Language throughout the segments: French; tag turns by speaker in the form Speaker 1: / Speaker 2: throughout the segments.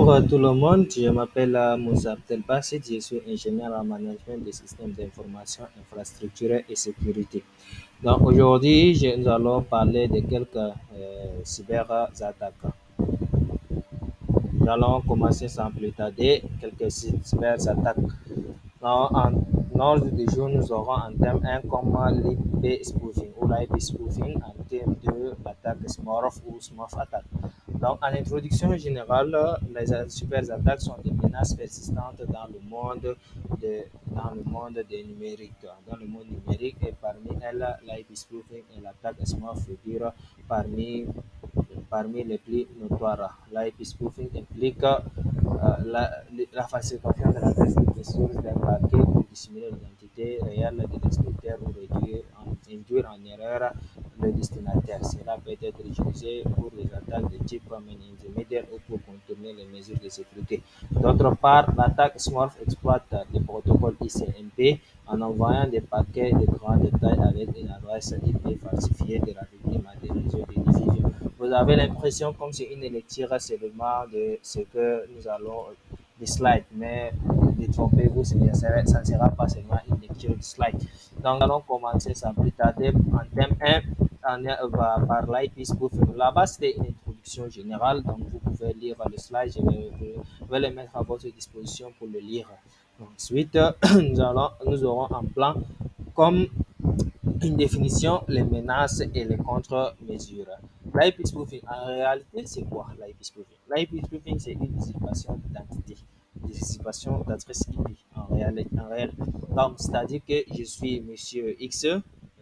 Speaker 1: Bonjour à tout le monde, je m'appelle Moussa Abdelbassid, je suis ingénieur en management des systèmes d'information, infrastructure et sécurité. Donc aujourd'hui, nous allons parler de quelques cyberattaques. Nous allons commencer sans plus tarder quelques cyberattaques. En ordre du jour, nous aurons en thème 1 comme l'IP spoofing ou l'IP spoofing, en thème 2 l'attaque Smurf ou Smurf attack. Donc, en introduction générale, les super attaques sont des menaces persistantes dans le monde des numériques. Dans le monde numérique, et parmi elles, l'IP spoofing et l'attaque Smurf figurent parmi parmi les plus notoires. L'IP spoofing implique la falsification de l'adresse de source d'un paquet pour dissimuler l'identité réelle de l'exploiteur ou induire en erreur le destinataire. Cela peut être utilisé pour les attaques de type main intermédiaire ou pour contourner les mesures de sécurité. D'autre part, l'attaque Smurf exploite le protocole ICMP en envoyant des paquets de grande taille avec une adresse IP falsifiée de la victime à des réseaux de diffusion. Vous avez l'impression comme si une lecture seulement de ce que nous allons des slides, mais détrompez-vous, ça ne sera pas seulement une lecture de slides. Donc, nous allons commencer sans plus tarder en thème 1 par l'IP spoofing. Là-bas, c'était une introduction générale, donc vous pouvez lire le slide, je vais le mettre à votre disposition pour le lire. Ensuite, nous aurons un plan comme une définition, les menaces et les contre-mesures. L'IP spoofing, en réalité, c'est quoi l'IP spoofing? L'IP spoofing, c'est une usurpation d'identité, une usurpation d'adresse IP en réel. Donc, c'est-à-dire que je suis monsieur X,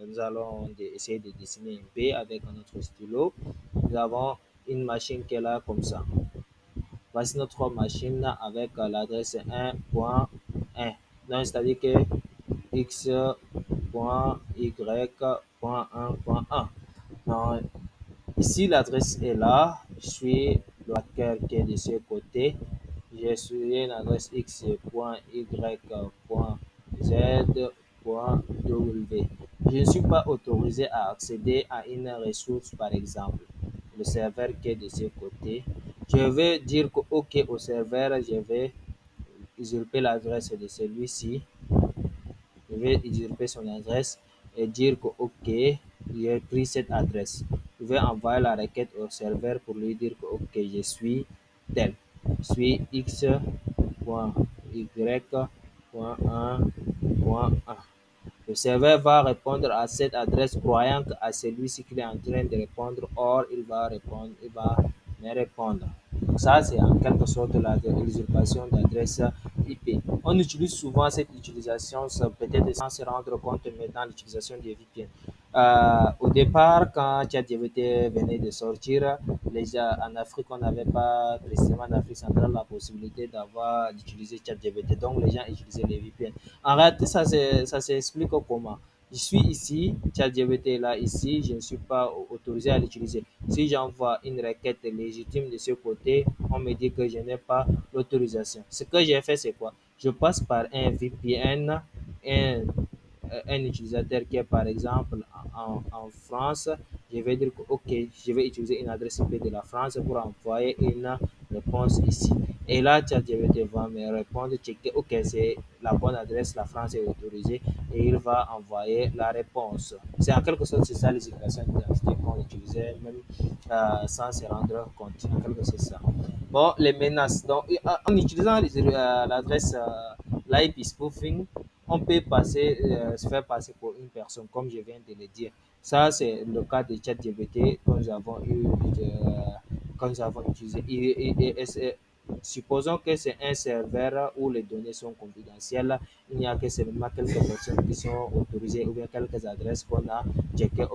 Speaker 1: nous allons essayer de dessiner un P avec notre stylo. Nous avons une machine qui est là comme ça. Voici notre machine avec l'adresse 1.1. Donc, c'est-à-dire que x.y.1.1. Donc, ici, l'adresse est là. Je suis le hacker qui est de ce côté. Je suis une adresse x.y.z.w. Je ne suis pas autorisé à accéder à une ressource, par exemple, le serveur qui est de ce côté. Je vais dire que OK au serveur, je vais usurper l'adresse de celui-ci. Je vais usurper son adresse et dire que OK, j'ai pris cette adresse. Je vais envoyer la requête au serveur pour lui dire que OK, je suis tel. Je suis x.y.1.1. Le serveur va répondre à cette adresse croyant à celui-ci qu'il est en train de répondre. Or, il va me répondre. Donc ça, c'est en quelque sorte l'usurpation d'adresse IP. On utilise souvent cette utilisation, peut-être sans se rendre compte, mais dans l'utilisation des VPN. Au départ, quand ChatGPT venait de sortir, en Afrique, on n'avait pas, précisément en Afrique centrale, la possibilité d'utiliser ChatGPT. Donc, les gens utilisaient les VPN. En réalité, ça s'explique comment. Je suis ici, ChatGPT est là ici, je ne suis pas autorisé à l'utiliser. Si j'envoie une requête légitime de ce côté, on me dit que je n'ai pas l'autorisation. Ce que j'ai fait, c'est quoi? Je passe par un VPN, un utilisateur qui est par exemple en France, je vais dire que OK, je vais utiliser une adresse IP de la France pour envoyer une réponse ici. Et là, ChatGPT va me répondre, checker, OK, c'est la bonne adresse, la France est autorisée, et il va envoyer la réponse. C'est en quelque sorte, c'est ça les équations d'identité qu'on utilisait même sans se rendre compte. En quelque sorte, c'est ça. Bon, les menaces. Donc, en utilisant l'adresse l'IP spoofing, on peut se faire passer pour une personne, comme je viens de le dire. Ça, c'est le cas de ChatGPT que nous avons utilisé. Supposons que c'est un serveur où les données sont confidentielles. Il n'y a que seulement quelques personnes qui sont autorisées ou bien quelques adresses qu'on a checkées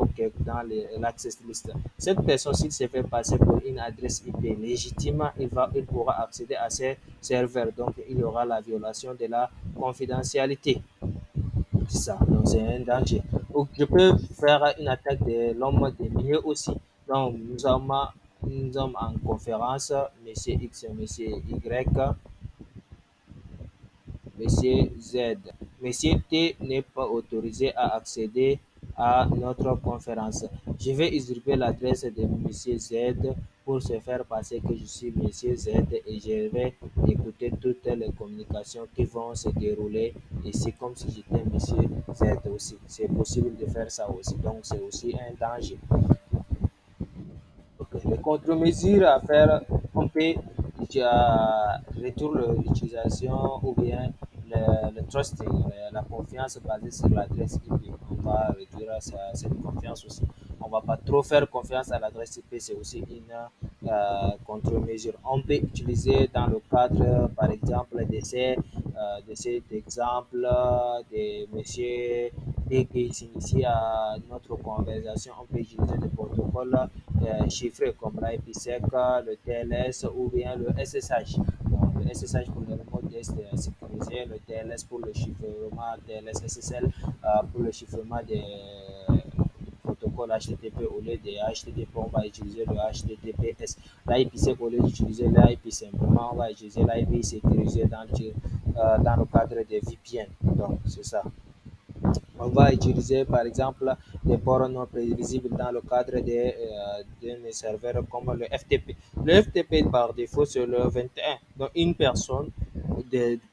Speaker 1: dans l'access list. Cette personne, s'il se fait passer pour une adresse IP légitime, il pourra accéder à ces serveurs. Donc, il y aura la violation de la confidentialité. C'est ça, donc c'est un danger. Ou je peux faire une attaque de l'homme des milieux aussi. Donc, nous sommes en conférence, monsieur X, monsieur Y, monsieur Z. Monsieur T n'est pas autorisé à accéder à notre conférence. Je vais usurper l'adresse de Monsieur Z pour se faire passer que je suis Monsieur Z et je vais écouter toutes les communications qui vont se dérouler ici comme si j'étais Monsieur Z aussi. C'est possible de faire ça aussi, donc c'est aussi un danger. Ok. Les contre-mesures à faire, on peut réduire l'utilisation ou bien le trusting, la confiance basée sur l'adresse IP. On va réduire cette confiance aussi. On ne va pas trop faire confiance à l'adresse IP, c'est aussi une contre-mesure. On peut utiliser dans le cadre, par exemple, de cet exemple de monsieur dès qu'il s'initie à notre conversation, on peut utiliser des protocoles chiffrés comme l'IPsec, le TLS ou bien le SSH. Donc, le SSH pour le remote test sécurisé, le TLS pour le chiffrement, TLS SSL pour le chiffrement des protocole HTTP au lieu de HTTP, on va utiliser le HTTPS. L'IPsec, au lieu d'utiliser l'IP simplement, on va utiliser l'IP sécurisé dans le cadre des VPN. Donc, c'est ça. On va utiliser par exemple des ports non prévisibles dans le cadre de serveurs comme le FTP. Le FTP par défaut c'est le 21. Donc une personne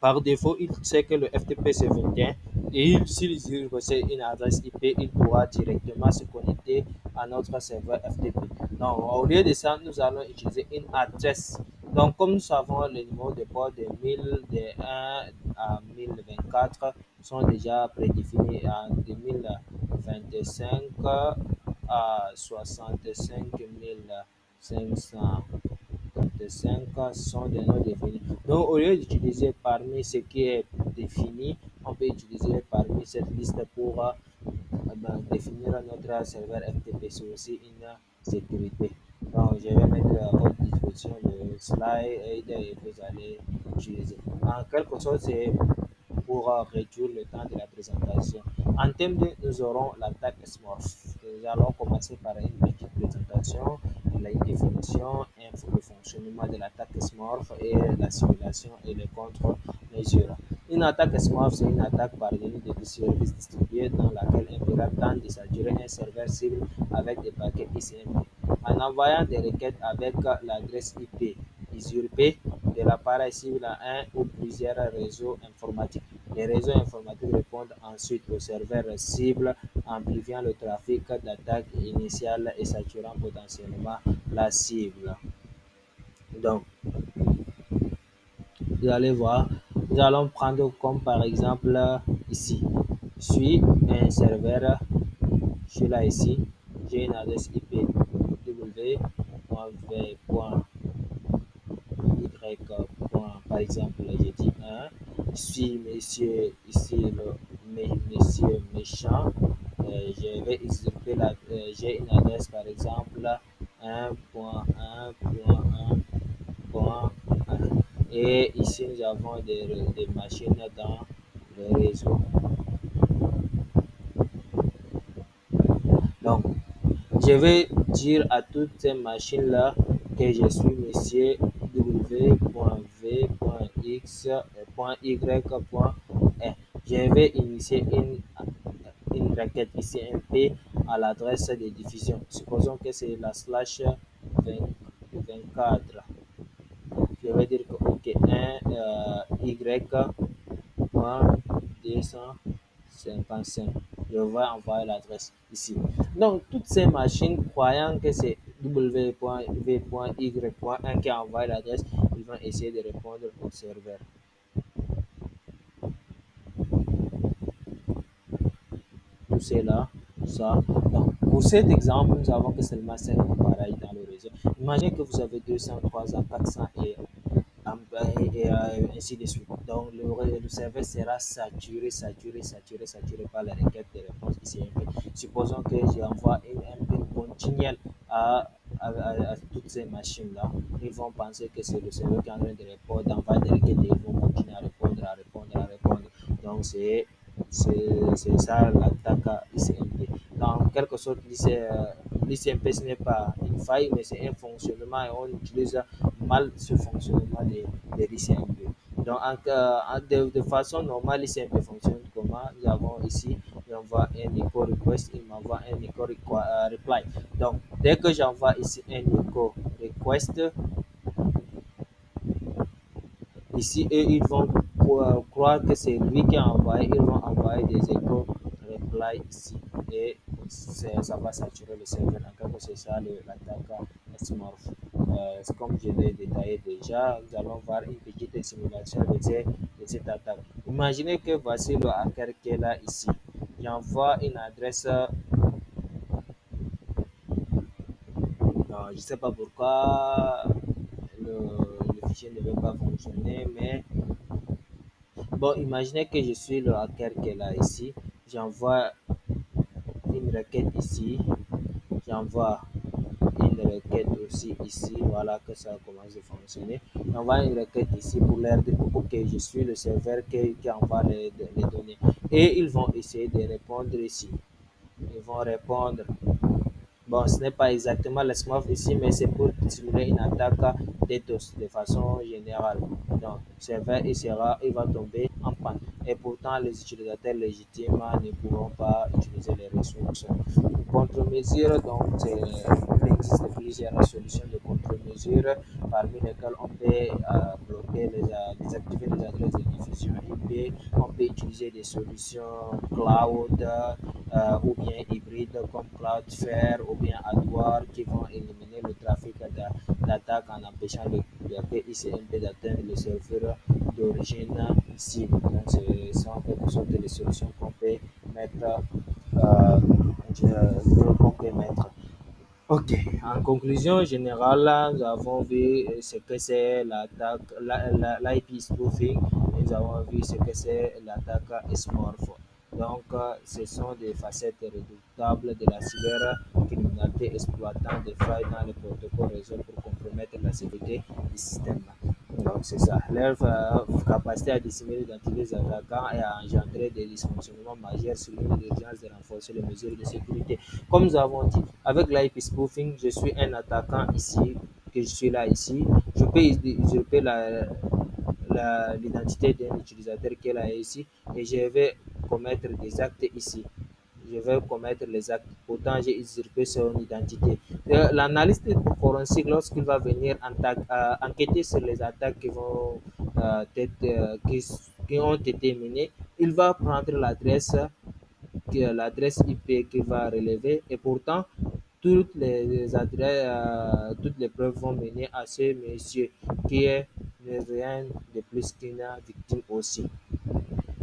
Speaker 1: par défaut il sait que le FTP c'est 21 et s'il possède une adresse IP, il pourra directement se connecter à notre serveur FTP. Donc au lieu de ça, nous allons utiliser une adresse. Donc comme nous savons, les numéros de port de 1000, de 1 à 1024 sont déjà prédéfinis en 2025 à 65 535 sont des noms définis. Donc, au lieu d'utiliser parmi ce qui est défini, on peut utiliser parmi cette liste pour définir notre serveur FTP. C'est aussi une sécurité. Donc, je vais mettre à votre disposition le slide et vous allez utiliser. En quelque sorte, c'est pour réduire le temps de la présentation. En termes de, nous aurons l'attaque SMORPH. Nous allons commencer par une petite présentation, la définition, le fonctionnement de l'attaque SMORPH et la simulation et les contre-mesures. Une attaque SMORPH, c'est une attaque parvenue des services distribués dans laquelle un pirate tente de saturer un serveur cible avec des paquets ICMP en envoyant des requêtes avec l'adresse IP usurpée de l'appareil cible à un ou plusieurs réseaux informatiques. Les réseaux informatiques répondent ensuite au serveur cible, amplifiant le trafic d'attaque initiale et saturant potentiellement la cible. Donc, vous allez voir, nous allons prendre comme par exemple ici. Je suis un serveur, je suis là ici, j'ai une adresse IP www.v.y. Par exemple, j'ai dit 1. Je suis monsieur ici, monsieur méchant. Je vais usurper j'ai une adresse par exemple 1.1.1.1 et ici nous avons des machines dans le réseau. Donc, je vais dire à toutes ces machines-là que je suis monsieur w.v.x.y.r. Je vais initier une requête ICMP à l'adresse de diffusion. Supposons que c'est la slash 24. Je vais dire que OK, 1 y.255. Je vais envoyer l'adresse ici. Donc, toutes ces machines, croyant que c'est w.v.y.1 qui a envoyé l'adresse, ils vont essayer de répondre au serveur. Tout cela, ça. Donc, pour cet exemple, nous avons que seulement 5 appareils dans le réseau. Imaginez que vous avez 200, 300, 400 et ainsi de suite. Donc, le serveur sera saturé par les requêtes de réponse ICMP. Supposons que j'envoie une ping continuelle à toutes ces machines-là. Ils vont penser que c'est le serveur qui est en train de répondre, d'envoyer des requêtes et ils vont continuer à répondre, à répondre, à répondre. Donc, c'est ça l'attaque ICMP. En quelque sorte, l'ICMP, ce n'est pas une faille, mais c'est un fonctionnement et on utilise mal ce fonctionnement de l'ICMP. Donc, de façon normale, l'ICMP fonctionne comment? Nous avons ici j'envoie un echo request, il m'envoie un echo reply. Donc, dès que j'envoie ici un echo request, ici, eux, ils vont croire que c'est lui qui a envoyé, ils vont envoyer des échos reply ici. Et ça va saturer le serveur. En quelque sorte, c'est ça l'attaque Smurf. Comme je l'ai détaillé déjà, nous allons voir une petite simulation de cette attaque. Imaginez que voici le hacker qui est là ici. J'envoie une adresse, je ne sais pas pourquoi le fichier ne veut pas fonctionner, mais bon, imaginez que je suis le hacker qui est là ici. J'envoie une requête ici. J'envoie une requête aussi ici. Voilà que ça commence à fonctionner. J'envoie une requête ici pour leur dire ok, je suis le serveur qui envoie les données. Et ils vont essayer de répondre ici. Ils vont répondre. Bon, ce n'est pas exactement le SMOF ici, mais c'est pour simuler une attaque DDoS de façon générale. Donc, le serveur il va tomber en panne. Et pourtant, les utilisateurs légitimes ne pourront pas utiliser les ressources. Contre-mesure, donc, il existe plusieurs solutions de contre-mesure, parmi lesquelles on peut bloquer, désactiver les adresses de diffusion IP, on peut utiliser des solutions cloud ou bien hybrides comme Cloudflare ou bien AdWord qui vont éliminer le trafic d'attaque en empêchant le ICMP d'atteindre le serveur d'origine cible. Donc, ce sont en quelque sorte les solutions qu'on peut mettre. Euh, qu'on peut mettre. Ok, en conclusion générale, nous avons vu ce que c'est l'attaque, l'IP spoofing, nous avons vu ce que c'est l'attaque SMORPH. Donc, ce sont des facettes redoutables de la cybercriminalité exploitant des failles dans les protocoles réseau pour compromettre la sécurité du système. Donc, c'est ça. Leur capacité à dissimuler l'identité des attaquants et à engendrer des dysfonctionnements majeurs souligne l'urgence de renforcer les mesures de sécurité. Comme nous avons dit, avec l'IP spoofing, je suis un attaquant ici, que je suis là ici. Je peux usurper l'identité d'un utilisateur qui est là ici et je vais commettre des actes ici. Je vais commettre les actes. Pourtant, j'ai usurpé son identité. L'analyste forensique, lorsqu'il va venir enquêter sur les attaques qui ont été menées, il va prendre l'adresse IP qu'il va relever et pourtant, toutes les preuves vont mener à ce monsieur qui est rien de plus qu'une victime aussi.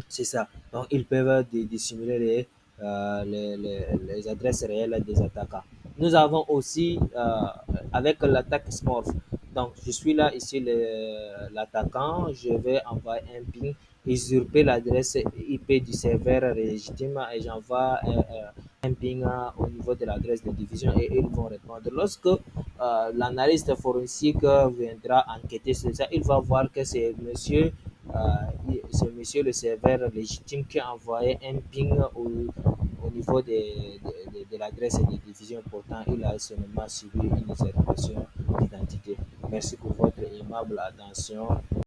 Speaker 1: C'est ça. Donc, ils peuvent dissimuler les adresses réelles des attaquants. Nous avons aussi, avec l'attaque Smurf, donc je suis là ici l'attaquant, je vais envoyer un ping, usurper l'adresse IP du serveur légitime et j'envoie un ping au niveau de l'adresse de division et ils vont répondre. Lorsque l'analyste forensique viendra enquêter sur ça, il va voir que c'est monsieur le serveur légitime qui a envoyé un ping au niveau de l'adresse de diffusion. Pourtant, il a seulement subi une usurpation d'identité. Merci pour votre aimable attention.